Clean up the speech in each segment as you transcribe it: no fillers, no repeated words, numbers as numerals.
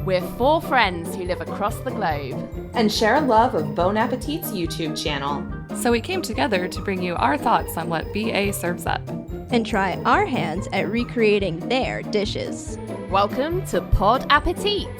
We're four friends who live across the globe and share a love of Bon Appétit's YouTube channel. So we came together to bring you our thoughts on what BA serves up and try our hands at recreating their dishes. Welcome to Pod Appétit.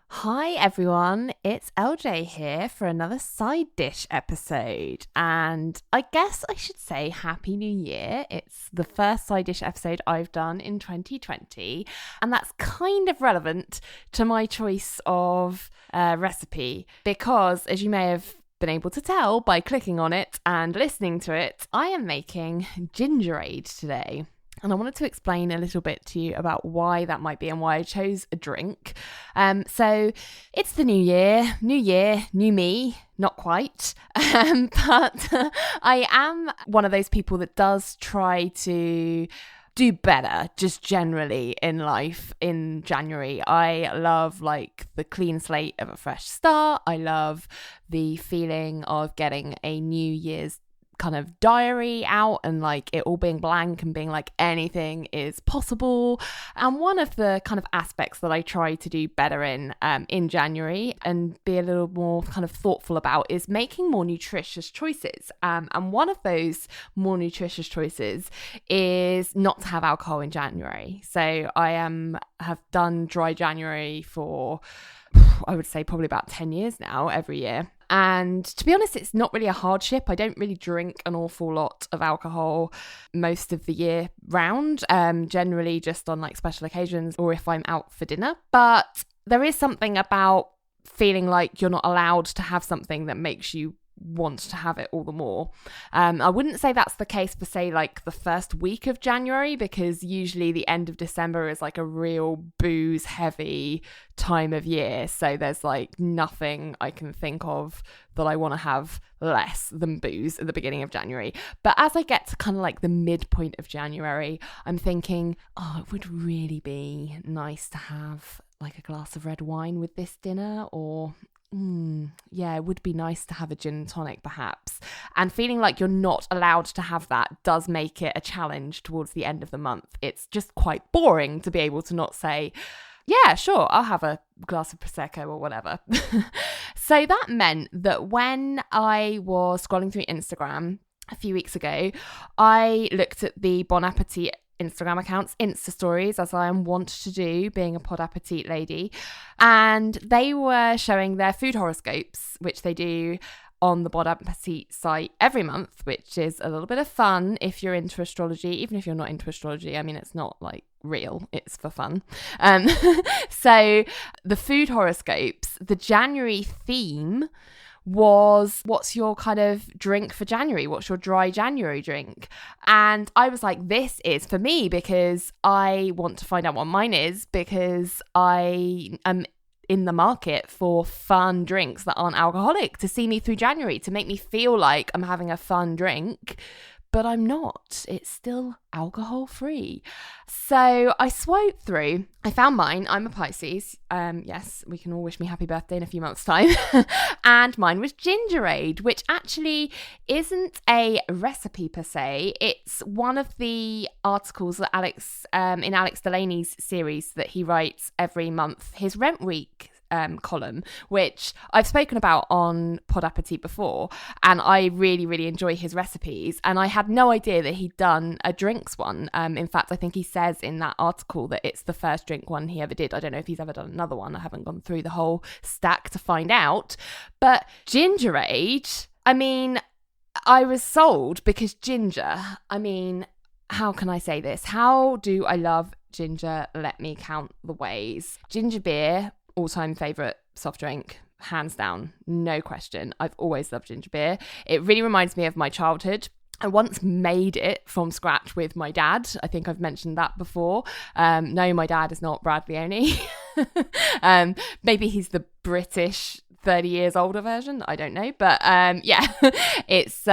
Hi everyone, it's LJ here for another side dish episode, and I guess I should say Happy New Year. It's the first side dish episode I've done in 2020, and that's kind of relevant to my choice of recipe because, as you may have been able to tell by clicking on it and listening to it, I am making Gingerade today. And I wanted to explain a little bit to you about why that might be and why I chose a drink. So it's the new year, new me, not quite. But I am one of those people that does try to do better just generally in life in January. I love like the clean slate of a fresh start. I love the feeling of getting a New Year's kind of diary out and like it all being blank and being like anything is possible. And one of the kind of aspects that I try to do better in January and be a little more kind of thoughtful about is making more nutritious choices. And one of those more nutritious choices is not to have alcohol in January. So I have done dry January for, I would say, probably about 10 years now, every year. And to be honest, it's not really a hardship. I don't really drink an awful lot of alcohol most of the year round, generally just on like special occasions or if I'm out for dinner. But there is something about feeling like you're not allowed to have something that makes you want to have it all the more. I wouldn't say that's the case for say like the first week of January, because usually the end of December is like a real booze heavy time of year, so there's like nothing I can think of that I want to have less than booze at the beginning of January. But as I get to kind of like the midpoint of January, I'm thinking, oh, it would really be nice to have like a glass of red wine with this dinner, or yeah, it would be nice to have a gin and tonic perhaps. And feeling like you're not allowed to have that does make it a challenge towards the end of the month. It's just quite boring to be able to not say, yeah, sure, I'll have a glass of Prosecco or whatever. So that meant that when I was scrolling through Instagram a few weeks ago, I looked at the Bon Appetit Instagram accounts, Insta stories, as I am wont to do, being a Pod Appétit lady, and they were showing their food horoscopes, which they do on the Pod Appétit site every month, which is a little bit of fun if you're into astrology. Even if you're not into astrology, I mean, it's not like real, it's for fun. So the food horoscopes, the January theme was, what's your kind of drink for January? What's your dry January drink? And I was like, this is for me, because I want to find out what mine is, because I am in the market for fun drinks that aren't alcoholic to see me through January, to make me feel like I'm having a fun drink. But I'm not. It's still alcohol free. So I swiped through. I found mine. I'm a Pisces. Yes, we can all wish me happy birthday in a few months' time. And mine was Gingerade, which actually isn't a recipe per se. It's one of the articles that Alex, in Alex Delany's series that he writes every month, his Rent Week column, which I've spoken about on Pod Appétit before, and I really, really enjoy his recipes. And I had no idea that he'd done a drinks one. In fact, I think he says in that article that it's the first drink one he ever did. I don't know if he's ever done another one. I haven't gone through the whole stack to find out. But Gingerade, I mean, I was sold because ginger, I mean, how can I say this? How do I love ginger? Let me count the ways. Ginger beer, all-time favourite soft drink, hands down, no question. I've always loved ginger beer. It really reminds me of my childhood. I once made it from scratch with my dad. I think I've mentioned that before. No, my dad is not Brad Leone. Maybe he's the British 30 years older version. I don't know. But yeah, it's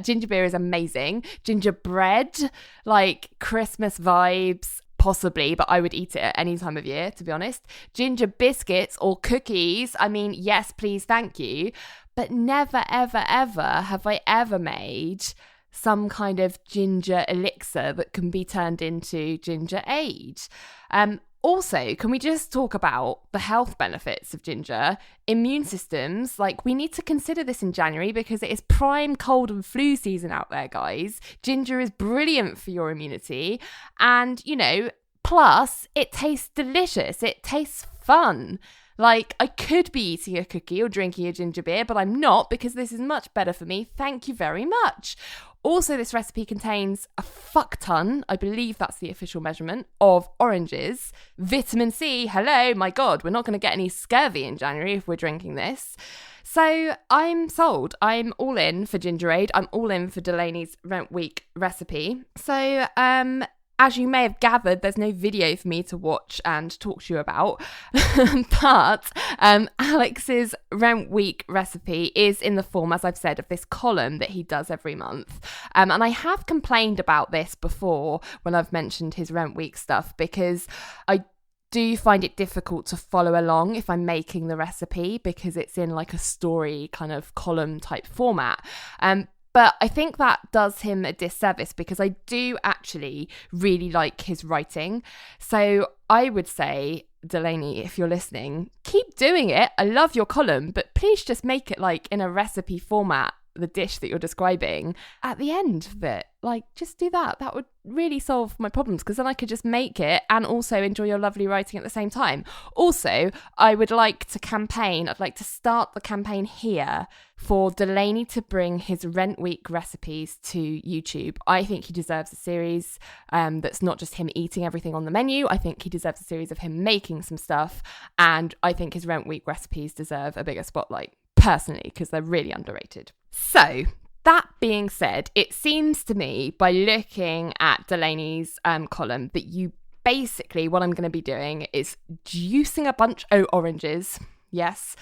ginger beer is amazing. Gingerbread, like Christmas vibes. Possibly, but I would eat it at any time of year, to be honest. Ginger biscuits or cookies, I mean, yes, please, thank you. But never, ever, ever have I ever made some kind of ginger elixir that can be turned into Gingerade. Also, can we just talk about the health benefits of ginger? Immune systems, like we need to consider this in January because it is prime cold and flu season out there, guys. Ginger is brilliant for your immunity. And, you know, plus it tastes delicious. It tastes fun. Like, I could be eating a cookie or drinking a ginger beer, but I'm not because this is much better for me. Thank you very much. Also, this recipe contains a fuck ton, I believe that's the official measurement, of oranges. Vitamin C, hello, my God, we're not going to get any scurvy in January if we're drinking this. So I'm sold. I'm all in for Gingerade. I'm all in for Delany's Rent Week recipe. So, as you may have gathered, there's no video for me to watch and talk to you about, but Alex's Rent Week recipe is in the form, as I've said, of this column that he does every month. And I have complained about this before when I've mentioned his Rent Week stuff because I do find it difficult to follow along if I'm making the recipe because it's in like a story kind of column type format. But I think that does him a disservice because I do actually really like his writing. So I would say, Delany, if you're listening, keep doing it. I love your column, but please just make it like in a recipe format, the dish that you're describing at the end of it. Like, just do that. That would really solve my problems because then I could just make it and also enjoy your lovely writing at the same time. Also, I would like to campaign. I'd like to start the campaign here for Delany to bring his Rent Week recipes to YouTube. I think he deserves a series that's not just him eating everything on the menu. I think he deserves a series of him making some stuff. And I think his Rent Week recipes deserve a bigger spotlight, personally, because they're really underrated. So, that being said, it seems to me, by looking at Delany's column, that you basically, what I'm going to be doing is juicing a bunch of oranges. Yes,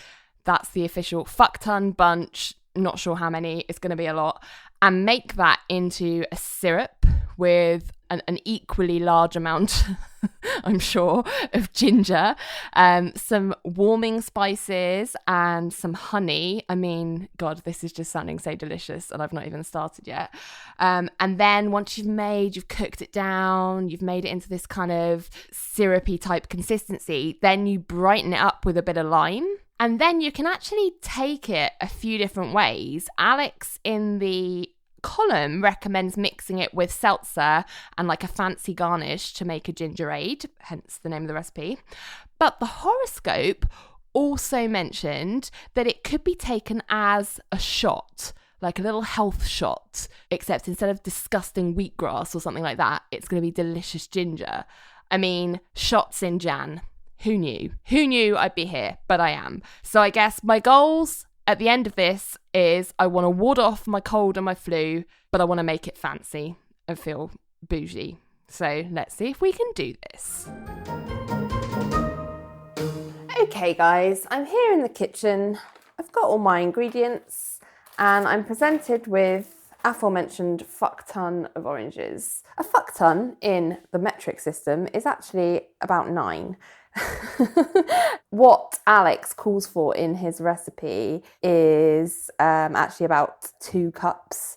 that's the official fuck ton bunch. Not sure how many. It's going to be a lot. And make that into a syrup with an equally large amount, I'm sure, of ginger, some warming spices and some honey. I mean, God, this is just sounding so delicious and I've not even started yet. And then once you've cooked it down, you've made it into this kind of syrupy type consistency, then you brighten it up with a bit of lime. And then you can actually take it a few different ways. Alex in the column recommends mixing it with seltzer and like a fancy garnish to make a gingerade, hence the name of the recipe. But the horoscope also mentioned that it could be taken as a shot, like a little health shot, except instead of disgusting wheatgrass or something like that, it's going to be delicious ginger. I mean, shots in Jan. Who knew? Who knew I'd be here? But I am. So I guess my goals at the end of this is I want to ward off my cold and my flu, but I want to make it fancy and feel bougie. So let's see if we can do this. Okay, guys, I'm here in the kitchen. I've got all my ingredients and I'm presented with aforementioned fuck ton of oranges. A fuck ton in the metric system is actually about 9. What Alex calls for in his recipe is actually about 2 cups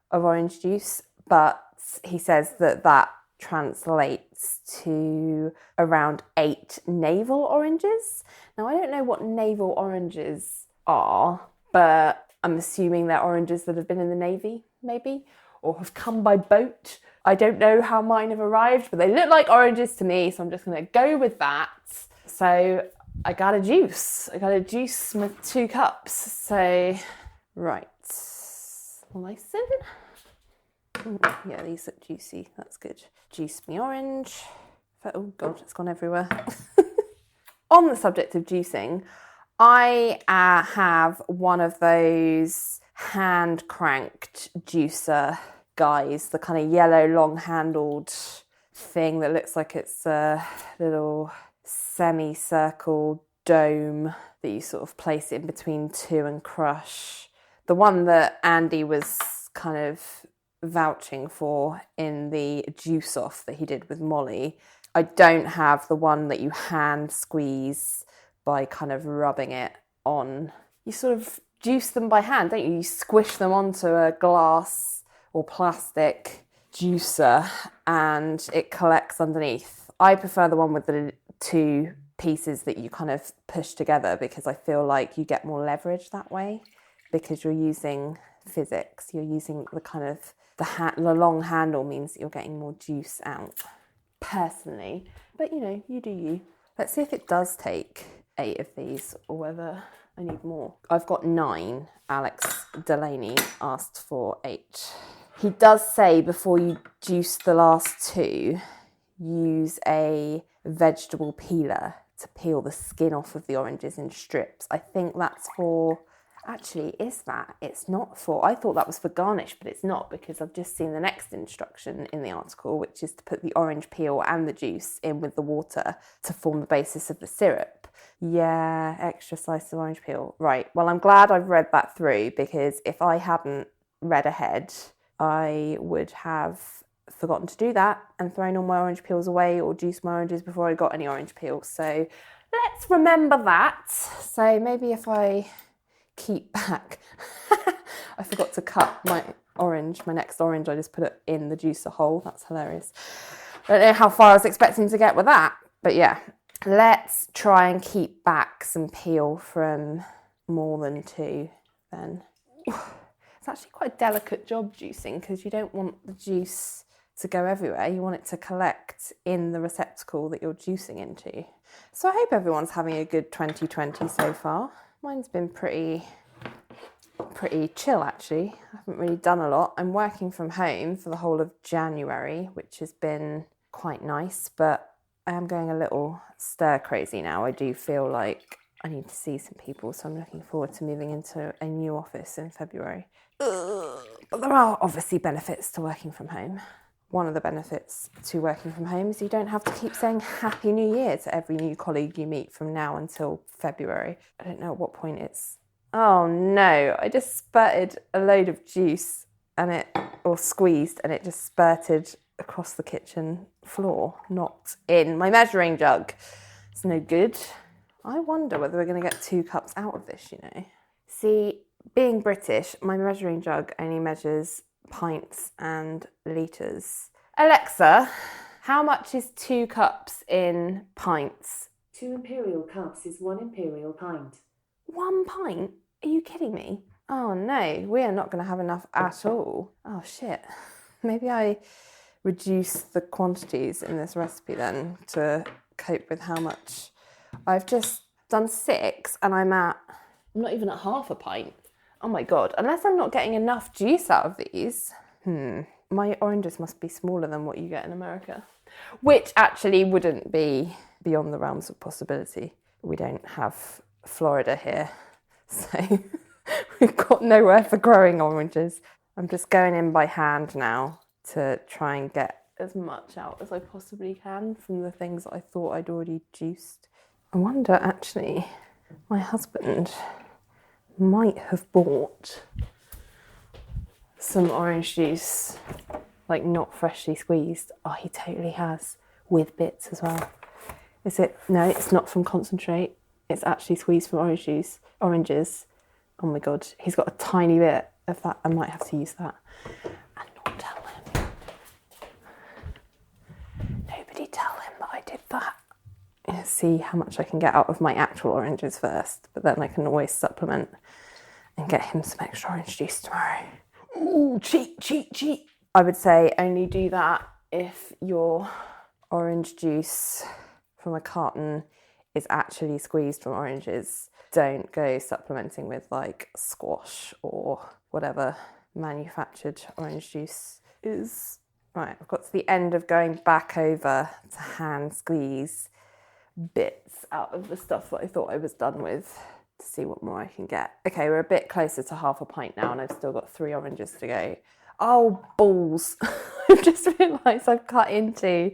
of orange juice, but he says that translates to around 8 navel oranges. Now, I don't know what navel oranges are, but I'm assuming they're oranges that have been in the Navy, maybe, or have come by boat. I don't know how mine have arrived, but they look like oranges to me, so I'm just going to go with that. So I got a juice with 2 cups. So, right. Listen. Yeah, these look juicy. That's good. Juice me orange. Oh God, it's gone everywhere. On the subject of juicing, I have one of those hand-cranked juicer guys, the kind of yellow long-handled thing that looks like it's a little semicircle dome that you sort of place in between 2 and crush. The one that Andy was kind of vouching for in the juice off that he did with Molly. I don't have the one that you hand squeeze by kind of rubbing it on. You sort of juice them by hand, don't you? You squish them onto a glass or plastic juicer and it collects underneath. I prefer the one with the two pieces that you kind of push together, because I feel like you get more leverage that way, because you're using physics. You're using the kind of, the long handle means that you're getting more juice out, personally. But, you know, you do you. Let's see if it does take 8 of these or whether I need more. I've got 9. Alex Delany asked for 8. He does say before you juice the last 2, use a vegetable peeler to peel the skin off of the oranges in strips. I think that's for... Actually, is that? It's not for... I thought that was for garnish, but it's not, because I've just seen the next instruction in the article, which is to put the orange peel and the juice in with the water to form the basis of the syrup. Yeah, extra slice of orange peel. Right, well, I'm glad I've read that through, because if I hadn't read ahead, I would have forgotten to do that and thrown all my orange peels away or juiced my oranges before I got any orange peels. So let's remember that. So maybe if I keep back, I forgot to cut my next orange, I just put it in the juicer hole. That's hilarious. I don't know how far I was expecting to get with that, but yeah. Let's try and keep back some peel from more than 2 then. It's actually quite a delicate job juicing, because you don't want the juice to go everywhere. You want it to collect in the receptacle that you're juicing into. So I hope everyone's having a good 2020 so far. Mine's been pretty chill, actually. I haven't really done a lot. I'm working from home for the whole of January, which has been quite nice, but I am going a little stir crazy now. I do feel like I need to see some people, so I'm looking forward to moving into a new office in February. But there are obviously benefits to working from home. One of the benefits to working from home is you don't have to keep saying Happy New Year to every new colleague you meet from now until February. I don't know at what point it's... Oh no, I just spurted a load of juice or squeezed, and it just spurted across the kitchen floor, not in my measuring jug. It's no good. I wonder whether we're going to get 2 cups out of this, you know. See, being British, my measuring jug only measures pints and litres. Alexa, how much is 2 cups in pints? 2 imperial cups is 1 imperial pint. 1 pint? Are you kidding me? Oh no, we are not going to have enough at all. Oh shit. Maybe I reduce the quantities in this recipe then to cope with how much. I've just done 6 and I'm not even at half a pint. Oh my God, unless I'm not getting enough juice out of these. My oranges must be smaller than what you get in America. Which actually wouldn't be beyond the realms of possibility. We don't have Florida here, so we've got nowhere for growing oranges. I'm just going in by hand now to try and get as much out as I possibly can from the things that I thought I'd already juiced. I wonder, actually, my husband might have bought some orange juice, like not freshly squeezed. Oh, he totally has, with bits as well. Is it? No, it's not from concentrate. It's actually squeezed from oranges. Oh my God, he's got a tiny bit of that. I might have to use that. And not tell him. Nobody tell him that I did that. See how much I can get out of my actual oranges first, but then I can always supplement and get him some extra orange juice tomorrow. Ooh, cheat. I would say only do that if your orange juice from a carton is actually squeezed from oranges. Don't go supplementing with like squash or whatever manufactured orange juice is. Right, I've got to the end of going back over to hand squeeze bits out of the stuff that I thought I was done with to see what more I can get. Okay, we're a bit closer to half a pint now and I've still got 3 oranges to go. Oh, balls. I've just realised I've cut into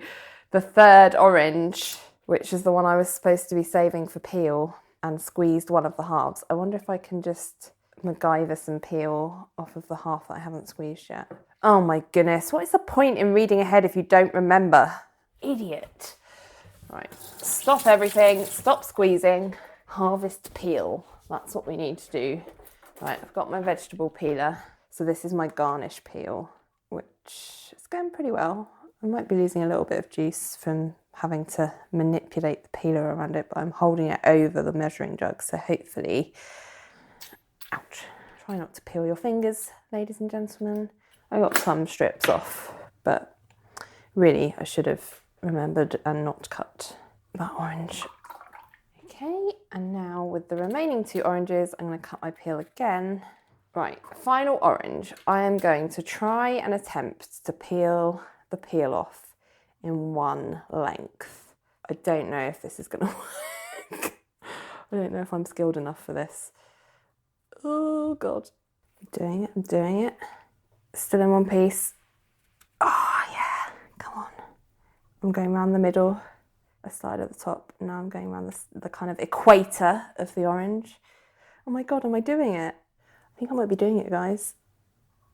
the 3rd orange, which is the one I was supposed to be saving for peel, and squeezed one of the halves. I wonder if I can just MacGyver some peel off of the half that I haven't squeezed yet. Oh my goodness, what is the point in reading ahead if you don't remember? Idiot. Right, stop everything, stop squeezing, harvest peel. That's what we need to do. Right, I've got my vegetable peeler. So this is my garnish peel, which is going pretty well. I might be losing a little bit of juice from having to manipulate the peeler around it, but I'm holding it over the measuring jug, so hopefully, ouch, try not to peel your fingers, ladies and gentlemen. I got some strips off, but really I should have remembered and not cut that orange. Okay, and now with the remaining 2 oranges, I'm going to cut my peel again. Right, final orange. I am going to try and attempt to peel the peel off in one length. I don't know if this is going to work. I don't know if I'm skilled enough for this. Oh God. I'm doing it. Still in one piece. Oh yeah, come on. I'm going around the middle. I started at the top, now I'm going around the kind of equator of the orange. Oh my God, am I doing it? I think I might be doing it, guys.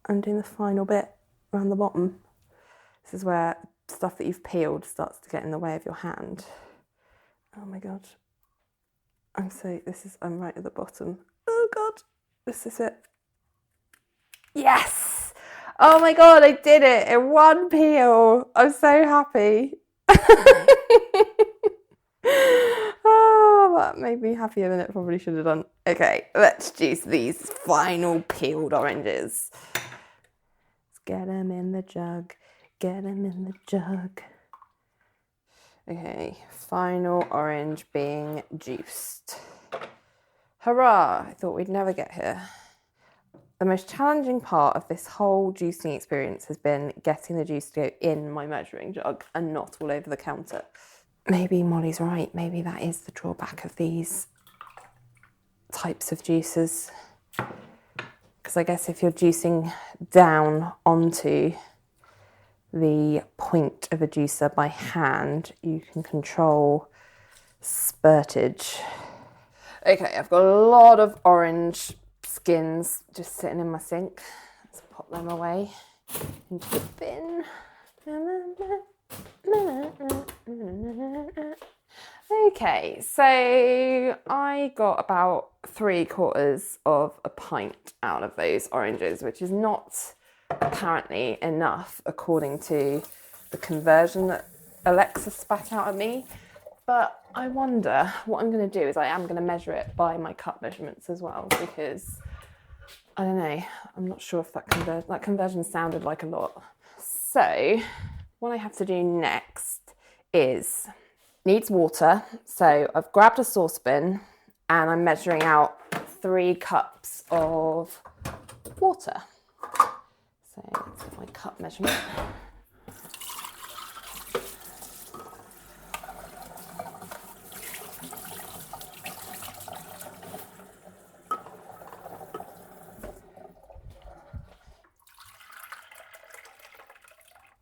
I'm doing the final bit around the bottom. This is where stuff that you've peeled starts to get in the way of your hand. Oh my God. I'm right at the bottom. Oh God, this is it. Yes! Oh my God, I did it in one peel. I'm so happy. Oh, that made me happier than it probably should have done. Okay, let's juice these final peeled oranges. Let's get them in the jug. Get them in the jug. Okay, final orange being juiced. Hurrah! I thought we'd never get here. The most challenging part of this whole juicing experience has been getting the juice to go in my measuring jug and not all over the counter. Maybe Molly's right. Maybe that is the drawback of these types of juicers. Because I guess if you're juicing down onto the point of a juicer by hand, you can control spurtage. Okay, I've got a lot of orange skins just sitting in my sink. Let's pop them away into the bin. Okay, so I got about 3/4 of a pint out of those oranges, which is not apparently enough according to the conversion that Alexa spat out at me. But I wonder, what I'm going to do is I am going to measure it by my cup measurements as well, because I don't know, I'm not sure if that conversion sounded like a lot. So what I have to do next is needs water. So I've grabbed a saucepan and I'm measuring out 3 cups of water. So let's get my cup measurement.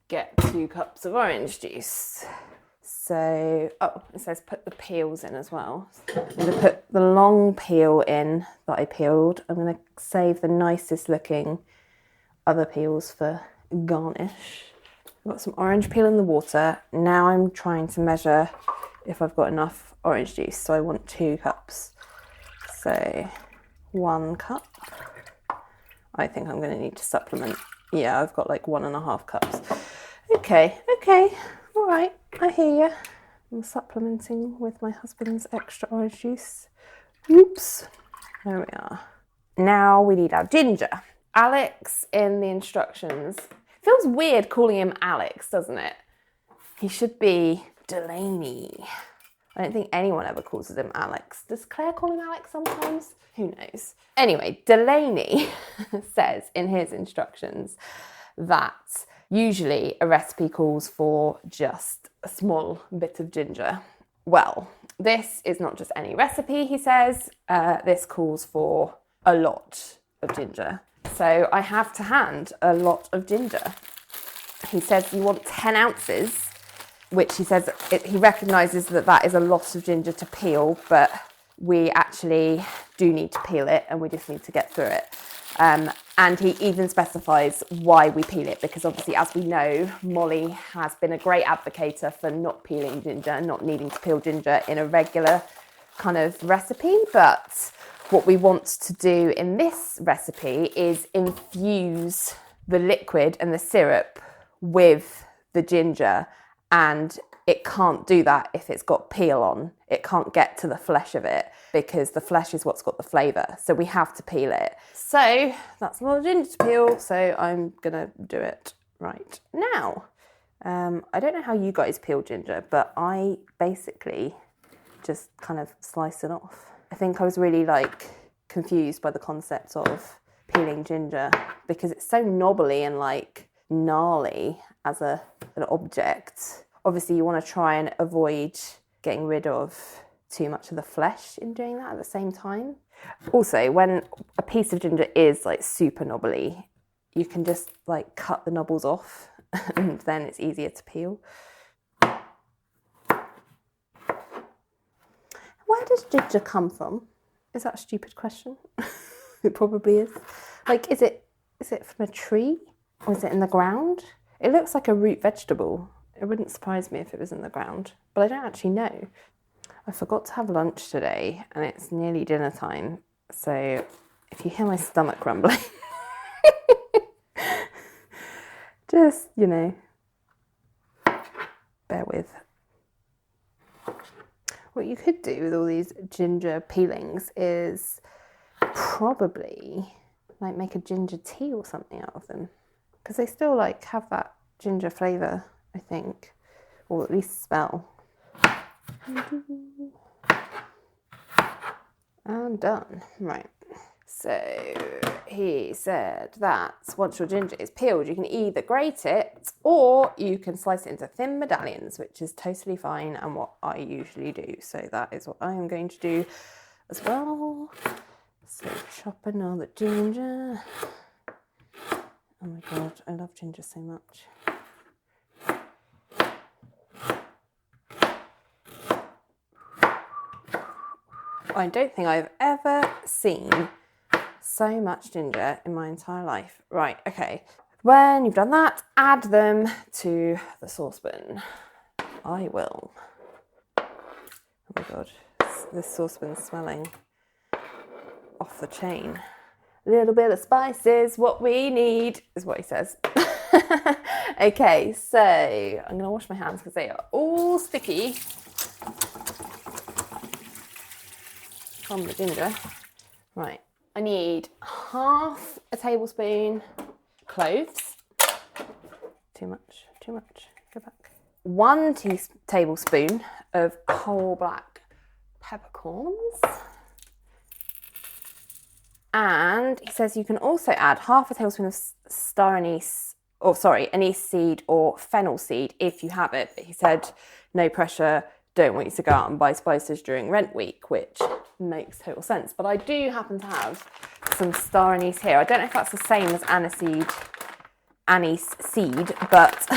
Get 2 cups of orange juice. So, it says put the peels in as well. I'm going to put the long peel in that I peeled. I'm going to save the nicest looking other peels for garnish. I've got some orange peel in the water. Now I'm trying to measure if I've got enough orange juice. So I want 2 cups. So 1 cup. I think I'm going to need to supplement. Yeah, I've got like 1.5 cups. Okay, all right, I hear you. I'm supplementing with my husband's extra orange juice. Oops, there we are. Now we need our ginger. Alex in the instructions, feels weird calling him Alex, doesn't it? He should be Delany. I don't think anyone ever calls him Alex. Does Claire call him Alex sometimes? Who knows? Anyway, Delany says in his instructions that usually a recipe calls for just a small bit of ginger. Well, this is not just any recipe, he says. This calls for a lot of ginger. So I have to hand a lot of ginger. He says you want 10 ounces, which he says he recognises that is a lot of ginger to peel, but we actually do need to peel it and we just need to get through it. And he even specifies why we peel it, because obviously, as we know, Molly has been a great advocate for not peeling ginger, not needing to peel ginger in a regular kind of recipe. But what we want to do in this recipe is infuse the liquid and the syrup with the ginger and it can't do that if it's got peel on. It can't get to the flesh of it because the flesh is what's got the flavour. So we have to peel it. So that's a lot of ginger to peel. So I'm going to do it right now. I don't know how you guys peel ginger, but I basically just kind of slice it off. I think I was really like confused by the concept of peeling ginger because it's so knobbly and like gnarly as an object. Obviously you want to try and avoid getting rid of too much of the flesh in doing that at the same time. Also, when a piece of ginger is like super knobbly, you can just like cut the knobbles off and then it's easier to peel. Where does ginger come from? Is that a stupid question? It probably is. Like, is it from a tree or is it in the ground? It looks like a root vegetable. It wouldn't surprise me if it was in the ground, but I don't actually know. I forgot to have lunch today and it's nearly dinner time. So if you hear my stomach rumbling, just, you know, bear with. What you could do with all these ginger peelings is probably like make a ginger tea or something out of them, because they still like have that ginger flavour, I think, or at least smell. I'm done. Right. So he said that once your ginger is peeled, you can either grate it or you can slice it into thin medallions, which is totally fine and what I usually do. So that is what I am going to do as well. So chopping all the ginger. Oh my God, I love ginger so much. I don't think I've ever seen so much ginger in my entire life. Right, okay. When you've done that, add them to the saucepan. I will. Oh my God, this saucepan's smelling off the chain. A little bit of spice is what we need, is what he says. Okay, so I'm going to wash my hands because they are all sticky from the ginger. Right, I need half a tablespoon cloves. Too much, go back. 1 tablespoon of whole black peppercorns. And he says you can also add half a tablespoon of star anise, anise seed or fennel seed if you have it. But he said no pressure, don't want you to go out and buy spices during Rent Week, which makes total sense. But I do happen to have some star anise here. I don't know if that's the same as anise seed, but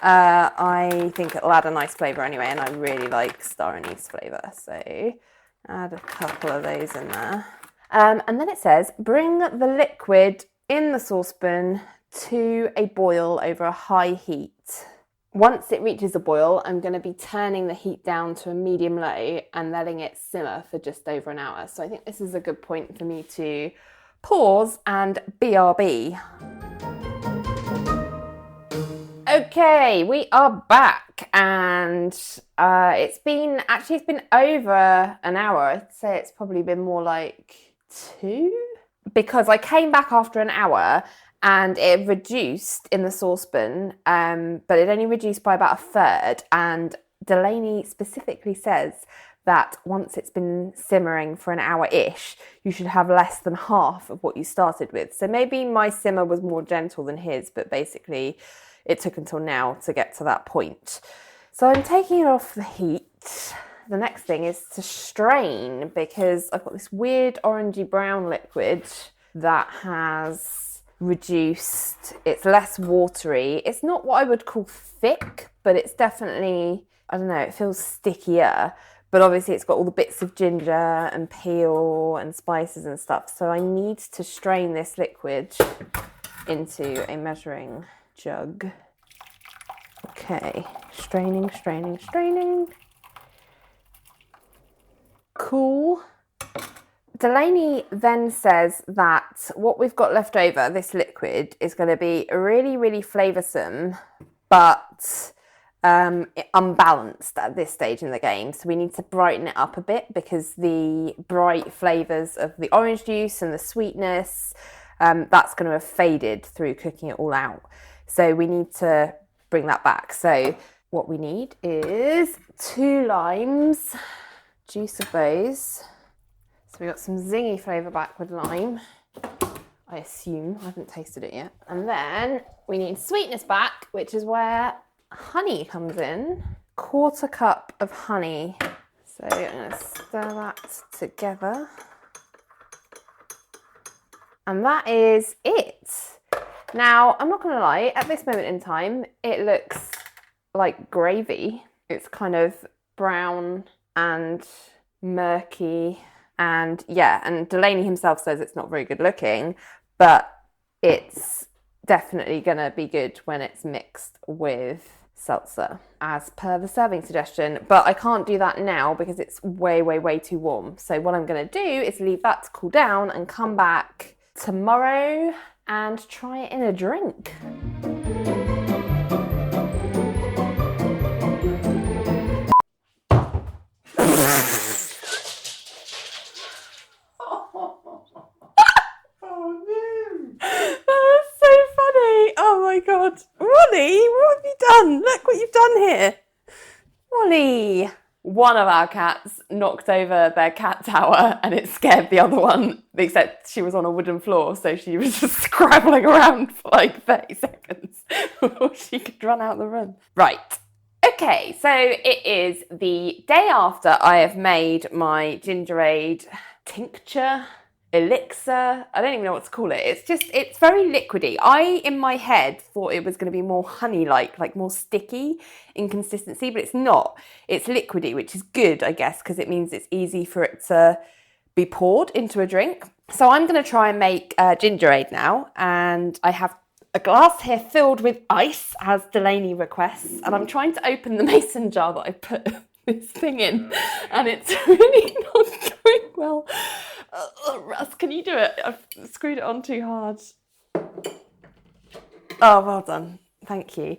I think it'll add a nice flavour anyway, and I really like star anise flavour. So add a couple of those in there. And then it says, bring the liquid in the saucepan to a boil over a high heat. Once it reaches a boil, I'm going to be turning the heat down to a medium-low and letting it simmer for just over an hour. So I think this is a good point for me to pause and BRB. Okay, we are back, and it's been over an hour. I'd say it's probably been more like 2, because I came back after an hour and it reduced in the saucepan, but it only reduced by about a third. And Delany specifically says that once it's been simmering for an hour-ish, you should have less than half of what you started with. So maybe my simmer was more gentle than his, but basically it took until now to get to that point. So I'm taking it off the heat. The next thing is to strain, because I've got this weird orangey brown liquid that has reduced. It's less watery. It's not what I would call thick, but it's definitely, I don't know, it feels stickier. But obviously it's got all the bits of ginger and peel and spices and stuff. So I need to strain this liquid into a measuring jug. Okay, straining. Cool. Delany then says that what we've got left over, this liquid, is going to be really, really flavoursome, but unbalanced at this stage in the game. So we need to brighten it up a bit because the bright flavours of the orange juice and the sweetness, that's going to have faded through cooking it all out. So we need to bring that back. So what we need is 2 limes, juice of those. So we got some zingy flavour back with lime, I assume. I haven't tasted it yet. And then we need sweetness back, which is where honey comes in. 1/4 cup of honey. So I'm going to stir that together. And that is it. Now, I'm not going to lie, at this moment in time, it looks like gravy. It's kind of brown and murky. And yeah, and Delany himself says it's not very good looking, but it's definitely going to be good when it's mixed with seltzer, as per the serving suggestion. But I can't do that now because it's way too warm. So what I'm going to do is leave that to cool down and come back tomorrow and try it in a drink. Oh my God. Wally, what have you done? Look what you've done here. Wally. One of our cats knocked over their cat tower and it scared the other one, except she was on a wooden floor, so she was just scrabbling around for like 30 seconds before she could run out the room. Right. Okay, so it is the day after I have made my Gingerade tincture, elixir, I don't even know what to call it. It's very liquidy. I, in my head, thought it was going to be more honey-like, like more sticky in consistency, but it's not. It's liquidy, which is good, I guess, because it means it's easy for it to be poured into a drink. So I'm going to try and make Gingerade now, and I have a glass here filled with ice, as Delany requests, and I'm trying to open the mason jar that I put this thing in, and it's really not going well. Russ, can you do it? I've screwed it on too hard. Oh, well done. Thank you.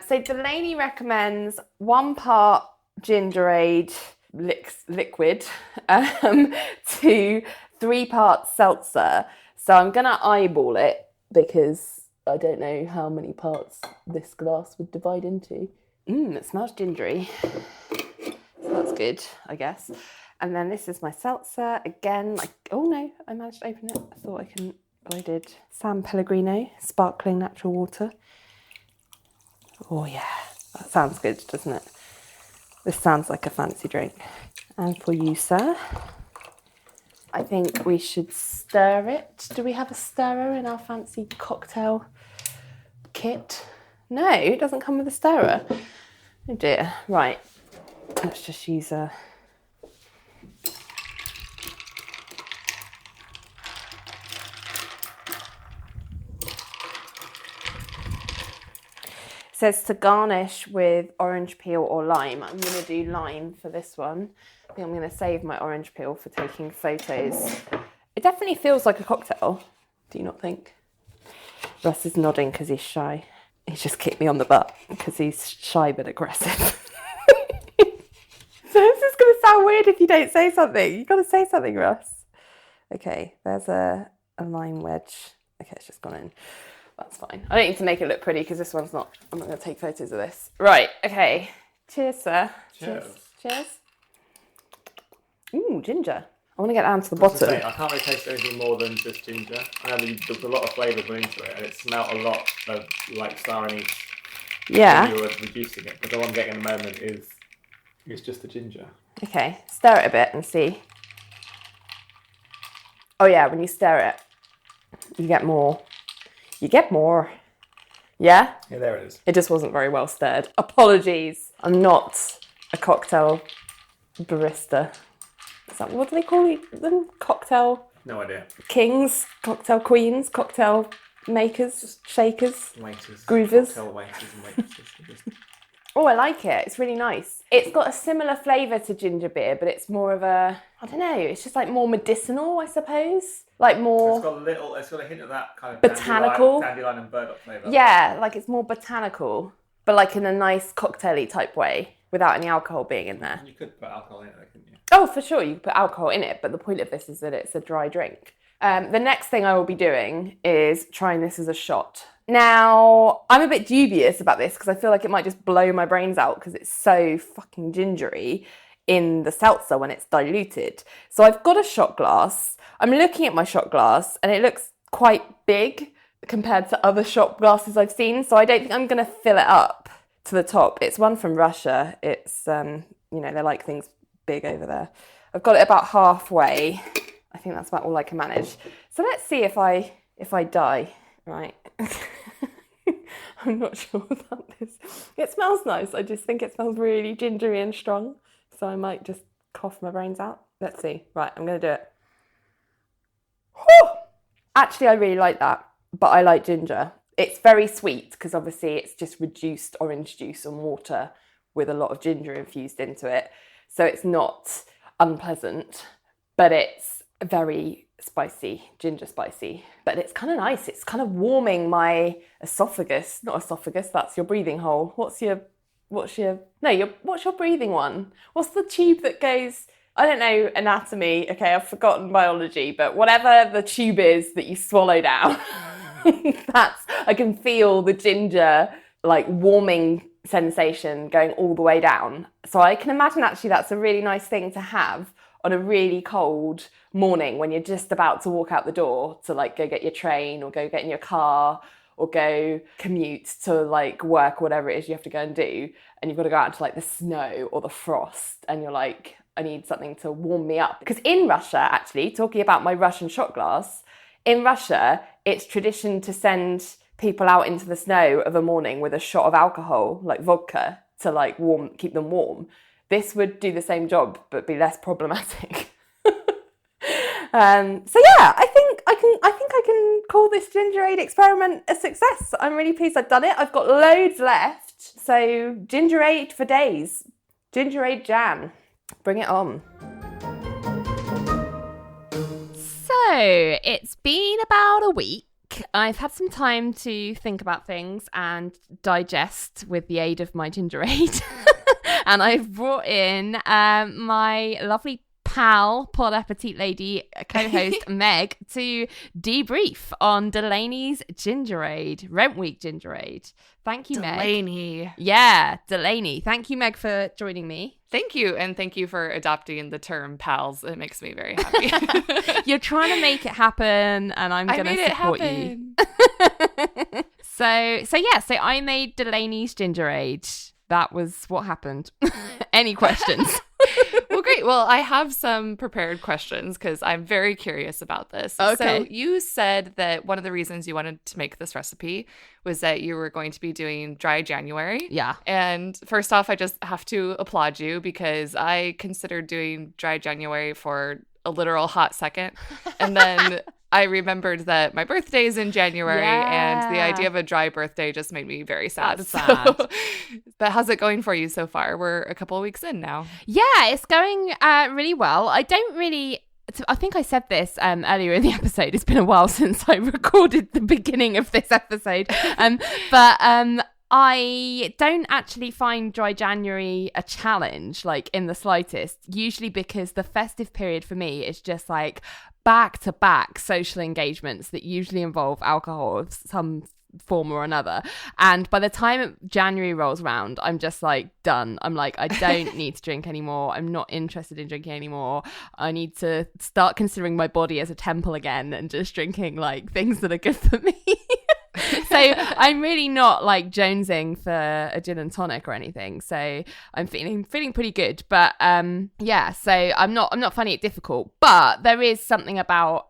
So Delany recommends 1 part Gingerade liquid to 3 parts seltzer. So I'm going to eyeball it because I don't know how many parts this glass would divide into. It smells gingery. So that's good, I guess. And then this is my seltzer. Again, oh no, I managed to open it. I thought I couldn't, but I did. San Pellegrino, sparkling natural water. Oh yeah, that sounds good, doesn't it? This sounds like a fancy drink. And for you, sir, I think we should stir it. Do we have a stirrer in our fancy cocktail kit? No, it doesn't come with a stirrer. Oh dear. Right, let's just use a... It says to garnish with orange peel or lime. I'm going to do lime for this one. I think I'm going to save my orange peel for taking photos. It definitely feels like a cocktail, do you not think? Russ is nodding because he's shy. He's just kicked me on the butt because he's shy but aggressive. So this is going to sound weird if you don't say something. You've got to say something, Russ. Okay, there's a lime wedge. Okay, it's just gone in. That's fine. I don't need to make it look pretty because this one's not... I'm not going to take photos of this. Right, okay. Cheers, sir. Cheers. Cheers. Ooh, ginger. I want to get down to the bottom. I can't really taste anything more than just ginger. I know there's a lot of flavour going into it, and it smelled a lot of like star anise. Yeah. When you were reducing it, but the one I'm getting at the moment is just the ginger. Okay, stir it a bit and see. Oh yeah, when you stir it, you get more. You get more. Yeah? Yeah, there it is. It just wasn't very well stirred. Apologies. I'm not a cocktail barista. Is that, what do they call them? Cocktail... No idea. Kings, cocktail queens, cocktail makers, shakers, Waiters. groovers. Cocktail waiters and waitresses. Oh, I like it. It's really nice. It's got a similar flavour to ginger beer, but it's more of a, I don't know, it's just like more medicinal, I suppose. Like more... It's got a hint of that kind of botanical. Dandelion and burdock flavour. Yeah, like it's more botanical. but like in a nice cocktail-y type way without any alcohol being in there. You could put alcohol in it, couldn't you? Oh, for sure, you could put alcohol in it, but the point of this is that it's a dry drink. The next thing I will be doing is trying this as a shot. Now, I'm a bit dubious about this because I feel like it might just blow my brains out because it's so fucking gingery in the seltzer when it's diluted. So I've got a shot glass. I'm looking at my shot glass and it looks quite big compared to other shot glasses I've seen. So I don't think I'm going to fill it up to the top. It's one from Russia. It's, they like things big over there. I've got it about halfway. I think that's about all I can manage. So let's see if I die. Right. I'm not sure about this. It smells nice. I just think it smells really gingery and strong. So I might just cough my brains out. Let's see. Right, I'm going to do it. Whew! Actually, I really like that. But I like ginger. It's very sweet because obviously it's just reduced orange juice and water with a lot of ginger infused into it. So it's not unpleasant, but it's very spicy, ginger spicy. But it's kind of nice. It's kind of warming my esophagus. Not esophagus, that's your breathing hole. What's your breathing one? What's the tube that goes... I don't know anatomy. Okay, I've forgotten biology, but whatever the tube is that you swallow down, I can feel the ginger like warming sensation going all the way down. So I can imagine actually that's a really nice thing to have on a really cold morning when you're just about to walk out the door to like go get your train or go get in your car or go commute to like work or whatever it is you have to go and do, and you've got to go out into like the snow or the frost and you're like, I need something to warm me up. Because in Russia, actually, talking about my Russian shot glass, in Russia, it's tradition to send people out into the snow of a morning with a shot of alcohol, like vodka, to like keep them warm. This would do the same job, but be less problematic. So yeah, I think I can call this Gingerade experiment a success. I'm really pleased I've done it. I've got loads left. So Gingerade for days. Gingerade Jan. Bring it on. So it's been about a week. I've had some time to think about things and digest with the aid of my Gingerade. And I've brought in my lovely pal, Pod Appétit lady, co-host Meg, to debrief on Delany's Gingerade, Rent Week Gingerade. Thank you, Meg. Delany. Yeah, Delany. Thank you, Meg, for joining me. Thank you, and thank you for adopting the term pals. It makes me very happy. You're trying to make it happen, and I'm going to support you. So I made Delany's Gingerade. That was what happened. Any questions? Well, great. Well, I have some prepared questions because I'm very curious about this. Okay. So you said that one of the reasons you wanted to make this recipe was that you were going to be doing dry January. Yeah. And first off, I just have to applaud you because I considered doing dry January for a literal hot second. And then I remembered that my birthday is in January, and the idea of a dry birthday just made me very sad. That's sad. But how's it going for you so far? We're a couple of weeks in now. Yeah, it's going really well. I think I said this earlier in the episode. It's been a while since I recorded the beginning of this episode. But I don't actually find dry January a challenge, like in the slightest, usually because the festive period for me is just like back-to-back social engagements that usually involve alcohol of some form or another. And by the time January rolls around, I'm just like done. I'm like, I don't need to drink anymore. I'm not interested in drinking anymore. I need to start considering my body as a temple again and just drinking like things that are good for me. So I'm really not like jonesing for a gin and tonic or anything. So I'm feeling pretty good. But yeah, so I'm not finding it difficult. But there is something about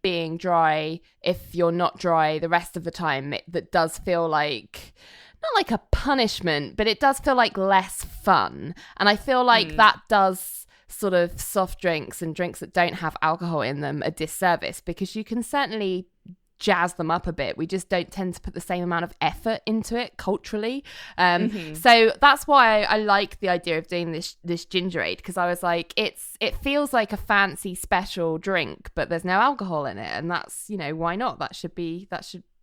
being dry if you're not dry the rest of the time that does feel like, not like a punishment, but it does feel like less fun. And I feel like that does sort of soft drinks and drinks that don't have alcohol in them a disservice, because you can certainly jazz them up a bit. We just don't tend to put the same amount of effort into it culturally. So that's why I like the idea of doing this Gingerade, because I was like, it feels like a fancy special drink, but there's no alcohol in it, and that's, you know, why not? That should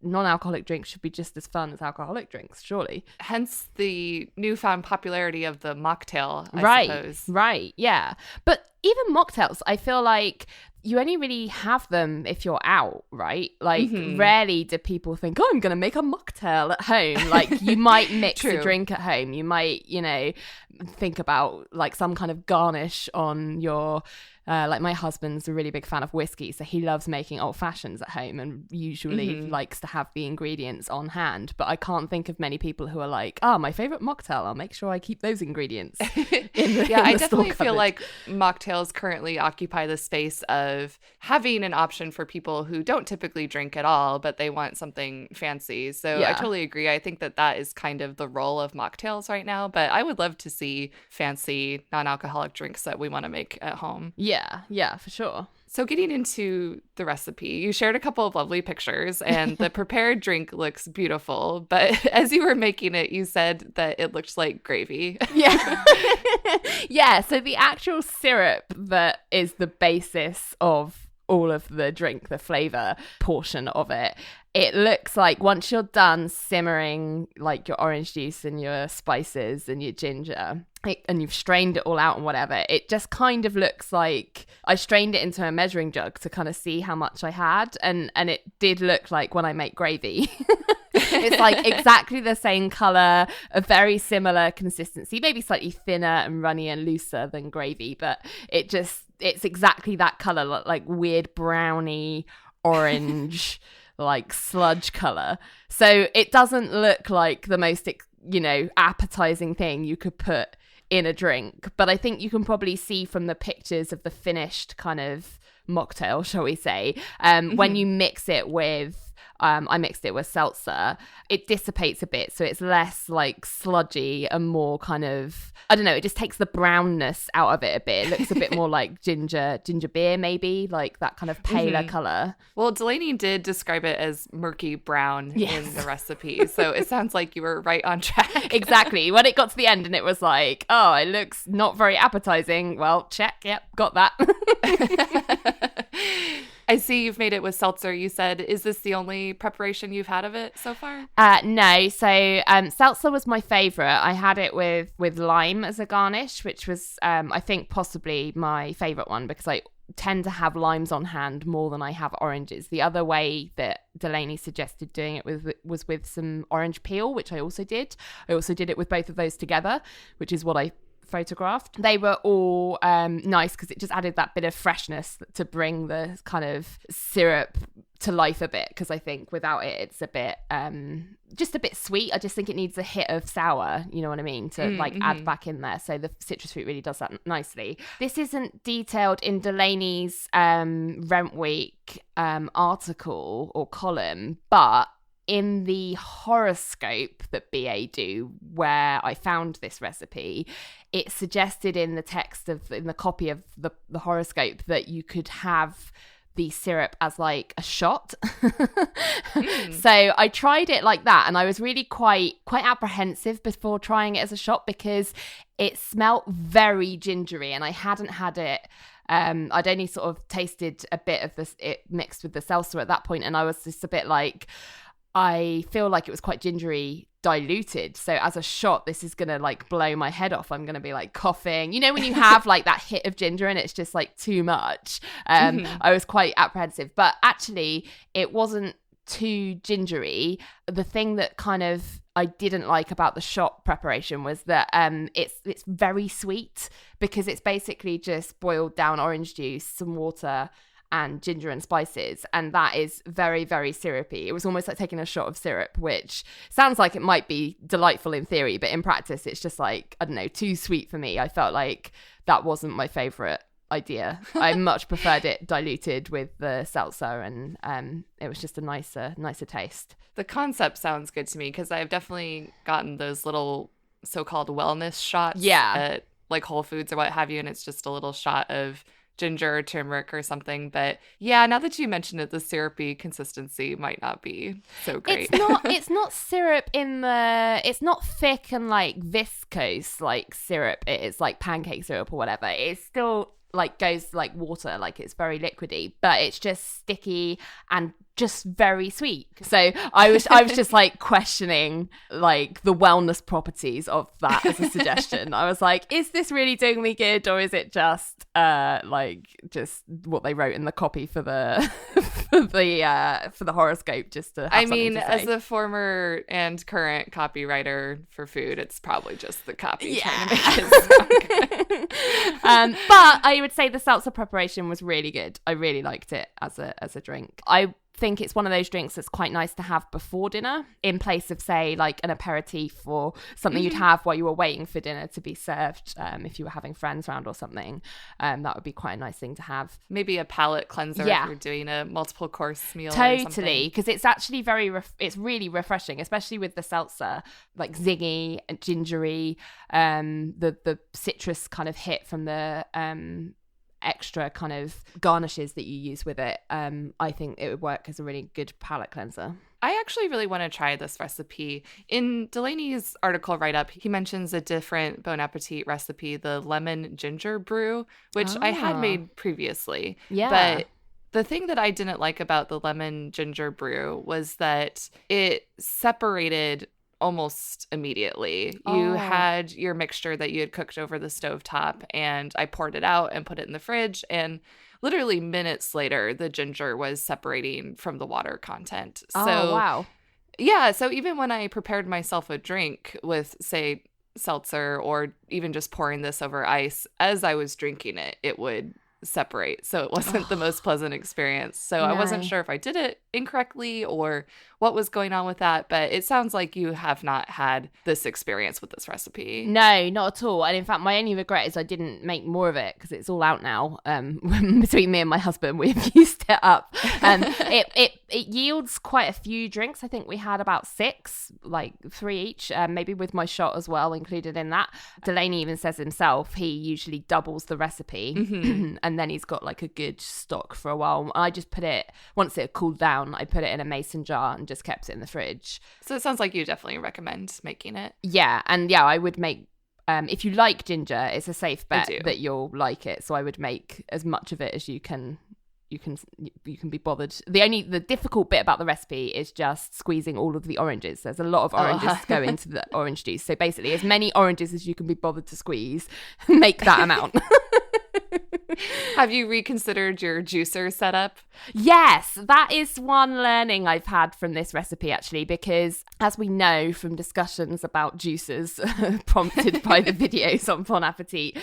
non-alcoholic drinks should be just as fun as alcoholic drinks, surely. Hence the newfound popularity of the mocktail, I suppose. Right, yeah. But even mocktails, I feel like you only really have them if you're out, right? Like, rarely do people think, oh, I'm going to make a mocktail at home. Like, you might mix a drink at home. You might, think about, like, some kind of garnish on your... like, my husband's a really big fan of whiskey, so he loves making old fashions at home and usually likes to have the ingredients on hand. But I can't think of many people who are like, my favorite mocktail, I'll make sure I keep those ingredients I definitely feel like mocktails currently occupy the space of having an option for people who don't typically drink at all, but they want something fancy. So I totally agree. I think that is kind of the role of mocktails right now, but I would love to see fancy non-alcoholic drinks that we want to make at home. Yeah, for sure. So getting into the recipe, you shared a couple of lovely pictures and the prepared drink looks beautiful. But as you were making it, you said that it looked like gravy. Yeah. Yeah. So the actual syrup that is the basis of all of the drink, the flavor portion of it, it looks like once you're done simmering like your orange juice and your spices and your ginger, and you've strained it all out and whatever, it just kind of looks like I strained it into a measuring jug to kind of see how much I had, and it did look like when I make gravy. It's like exactly the same color, a very similar consistency, maybe slightly thinner and runnier and looser than gravy, but it's exactly that color, like weird browny orange like sludge color. So it doesn't look like the most appetizing thing you could put in a drink, but I think you can probably see from the pictures of the finished kind of mocktail, shall we say, when you mix it with I mixed it with seltzer, it dissipates a bit, so it's less like sludgy and more kind of, I don't know, it just takes the brownness out of it a bit. It looks a bit more like ginger beer, maybe, like that kind of paler color. Well, Delany did describe it as murky brown in the recipe, so it sounds like you were right on track. Exactly. When it got to the end and it was like, oh, it looks not very appetizing, well, check, yep, got that. I see you've made it with seltzer, you said. Is this the only preparation you've had of it so far? No. So seltzer was my favorite. I had it with lime as a garnish, which was, I think, possibly my favorite one because I tend to have limes on hand more than I have oranges. The other way that Delany suggested doing it was with some orange peel, which I also did. I also did it with both of those together, which is what I photographed. They were all nice because it just added that bit of freshness to bring the kind of syrup to life a bit, because I think without it it's a bit just a bit sweet. I just think it needs a hit of sour, you know what I mean, to add back in there. So the citrus fruit really does that nicely. This isn't detailed in Delany's Rent Week article or column, but in the horoscope that BA do, where I found this recipe, it suggested in the text in the copy of the horoscope that you could have the syrup as like a shot. So I tried it like that, and I was really quite apprehensive before trying it as a shot because it smelt very gingery, and I hadn't had it. I'd only sort of tasted a bit of it mixed with the seltzer at that point, and I was just a bit like, I feel like it was quite gingery diluted. So as a shot, this is going to like blow my head off. I'm going to be like coughing. You know, when you have like that hit of ginger and it's just like too much. I was quite apprehensive, but actually it wasn't too gingery. The thing that kind of I didn't like about the shot preparation was that it's very sweet because it's basically just boiled down orange juice, some water, and ginger and spices, and that is very, very syrupy. It was almost like taking a shot of syrup, which sounds like it might be delightful in theory, but in practice it's just like, I don't know, too sweet for me. I felt like that wasn't my favorite idea. I much preferred it diluted with the seltzer, and it was just a nicer taste. The concept sounds good to me because I've definitely gotten those little so-called wellness shots at like Whole Foods or what have you, and it's just a little shot of ginger or turmeric or something. But yeah, now that you mentioned it, the syrupy consistency might not be so great. It's not syrup it's not thick and like viscose like syrup. It is like pancake syrup or whatever. It's still like goes like water, like it's very liquidy, but it's just sticky and just very sweet. So I was just like questioning like the wellness properties of that as a suggestion. I was like, is this really doing me good, or is it just like just what they wrote in the copy for the for the horoscope, just to have I something mean, to as say? the former and current copywriter for food, it's probably just the copy trying to make it sound good. But I would say the seltzer preparation was really good. I really liked it as a drink. I think it's one of those drinks that's quite nice to have before dinner in place of, say, like an aperitif or something you'd have while you were waiting for dinner to be served. If you were having friends around or something, that would be quite a nice thing to have. Maybe a palate cleanser Yeah. if you're doing a multiple course meal. Totally, because it's actually it's really refreshing, especially with the seltzer, like zingy and gingery, the citrus kind of hit from the extra kind of garnishes that you use with it. I think it would work as a really good palate cleanser. I actually really want to try this recipe. In Delany's article write-up, he mentions a different Bon Appetit recipe, the lemon ginger brew, which I had made previously. Yeah. But the thing that I didn't like about the lemon ginger brew was that it separated almost immediately. You had your mixture that you had cooked over the stovetop, and I poured it out and put it in the fridge, and literally minutes later the ginger was separating from the water content. So wow. Yeah, so even when I prepared myself a drink with, say, seltzer, or even just pouring this over ice, as I was drinking it, it would separate. So it wasn't the most pleasant experience. So I wasn't sure if I did it incorrectly or what was going on with that. But it sounds like you have not had this experience with this recipe. No, not at all. And in fact, my only regret is I didn't make more of it, because it's all out now. Between me and my husband, we've used it up. It yields quite a few drinks. I think we had about 6, like 3 each, maybe with my shot as well included in that. Delany even says himself he usually doubles the recipe, and then he's got like a good stock for a while. I just put it, once it cooled down, I put it in a mason jar and just kept it in the fridge. So it sounds like you definitely recommend making it. Yeah, and yeah, I would make, if you like ginger, it's a safe bet that you'll like it. So I would make as much of it as you can be bothered. The difficult bit about the recipe is just squeezing all of the oranges. There's a lot of oranges to go into the orange juice. So basically, as many oranges as you can be bothered to squeeze, make that amount. Have you reconsidered your juicer setup? Yes, that is one learning I've had from this recipe, actually, because as we know from discussions about juicers prompted by the videos on Bon Appetit,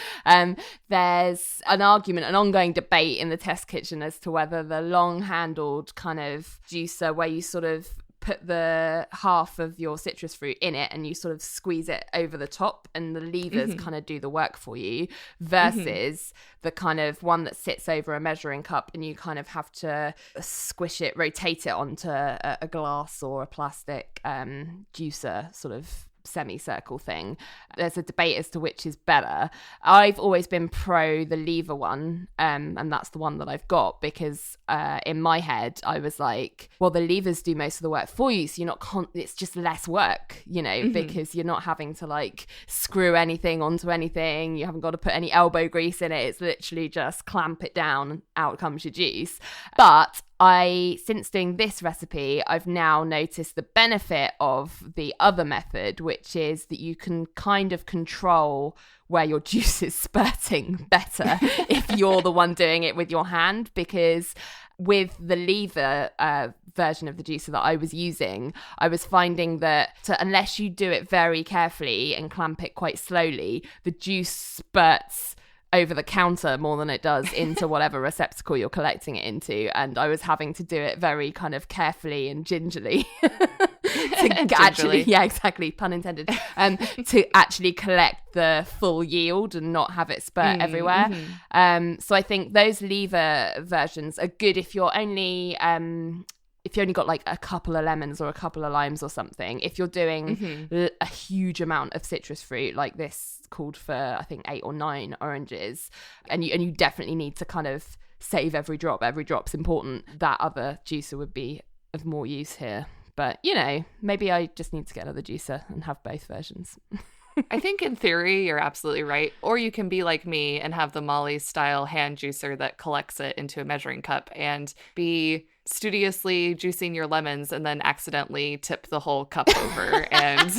there's an ongoing debate in the test kitchen as to whether the long-handled kind of juicer where you sort of put the half of your citrus fruit in it and you sort of squeeze it over the top and the levers kind of do the work for you, versus the kind of one that sits over a measuring cup and you kind of have to squish it, rotate it onto a glass or a plastic juicer sort of semicircle thing. There's a debate as to which is better. I've always been pro the lever one, and that's the one that I've got, because in my head I was like, well, the levers do most of the work for you, so you're not it's just less work, because you're not having to like screw anything onto anything, you haven't got to put any elbow grease in it, it's literally just clamp it down and out comes your juice. But since doing this recipe, I've now noticed the benefit of the other method, which is that you can kind of control where your juice is spurting better if you're the one doing it with your hand, because with the lever version of the juicer that I was using, I was finding that unless you do it very carefully and clamp it quite slowly, the juice spurts over the counter more than it does into whatever receptacle you're collecting it into. And I was having to do it very kind of carefully and gingerly to actually, yeah, exactly, pun intended, to actually collect the full yield and not have it spurt everywhere. So I think those lever versions are good if you're only got like a couple of lemons or a couple of limes or something. If you're doing a huge amount of citrus fruit, like this called for, I think, 8 or 9 oranges, and you definitely need to kind of save every drop. Every drop's important. That other juicer would be of more use here. But, maybe I just need to get another juicer and have both versions. I think in theory, you're absolutely right. Or you can be like me and have the Molly-style hand juicer that collects it into a measuring cup and be studiously juicing your lemons and then accidentally tip the whole cup over and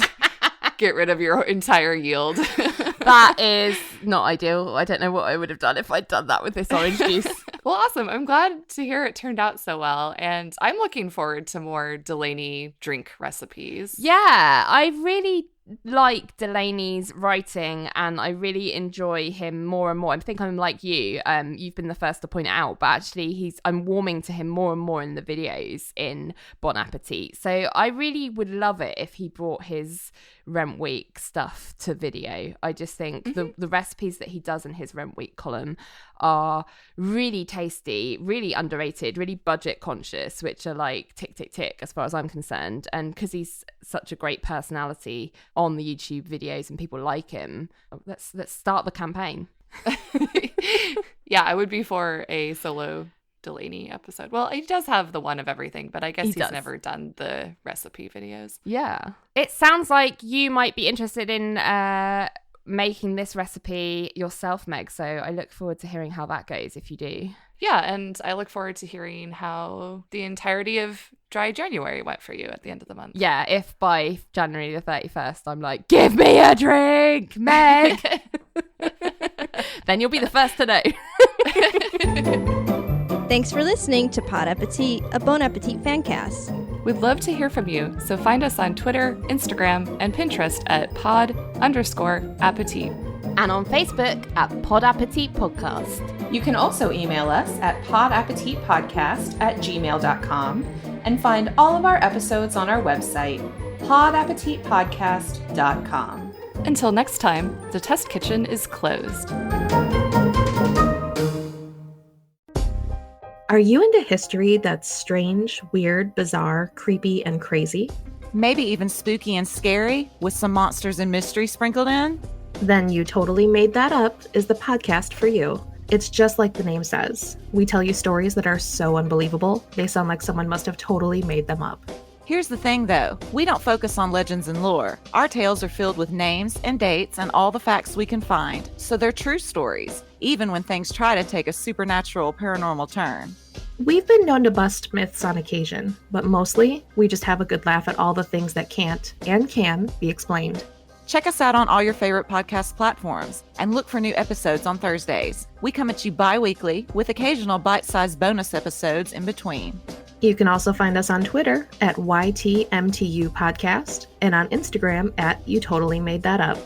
get rid of your entire yield. That is not ideal. I don't know what I would have done if I'd done that with this orange juice. Well, awesome. I'm glad to hear it turned out so well. And I'm looking forward to more Delany drink recipes. Yeah, I really like Delany's writing and I really enjoy him more and more. I think I'm like you. You've been the first to point it out, but actually I'm warming to him more and more in the videos in Bon Appetit. So I really would love it if he brought his Rent Week stuff to video. I just think the recipes that he does in his Rent Week column are really tasty, really underrated, really budget conscious, which are like tick, tick, tick as far as I'm concerned. And because he's such a great personality on the YouTube videos and people like him, let's start the campaign. Yeah, I would be for a solo Delany episode. Well, he does have the one of everything, but I guess he's never done the recipe videos. Yeah. It sounds like you might be interested in making this recipe yourself, Meg. So I look forward to hearing how that goes if you do. Yeah, and I look forward to hearing how the entirety of Dry January went for you at the end of the month. Yeah, if by January the 31st I'm like, give me a drink, Meg, then you'll be the first to know. Thanks for listening to Pod Appétit, a Bon Appetit fancast. We'd love to hear from you, so find us on Twitter, Instagram, and Pinterest at pod_appetit. And on Facebook at Pod Appétit Podcast. You can also email us at podappetitpodcast@gmail.com and find all of our episodes on our website, podappetitpodcast.com. Until next time, the test kitchen is closed. Are you into history that's strange, weird, bizarre, creepy, and crazy? Maybe even spooky and scary with some monsters and mystery sprinkled in? Then You Totally Made That Up is the podcast for you. It's just like the name says. We tell you stories that are so unbelievable, they sound like someone must have totally made them up. Here's the thing, though. We don't focus on legends and lore. Our tales are filled with names and dates and all the facts we can find. So they're true stories, even when things try to take a supernatural, paranormal turn. We've been known to bust myths on occasion, but mostly, we just have a good laugh at all the things that can't and can be explained. Check us out on all your favorite podcast platforms and look for new episodes on Thursdays. We come at you bi-weekly with occasional bite-sized bonus episodes in between. You can also find us on Twitter at YTMTU Podcast and on Instagram at You Totally Made That Up.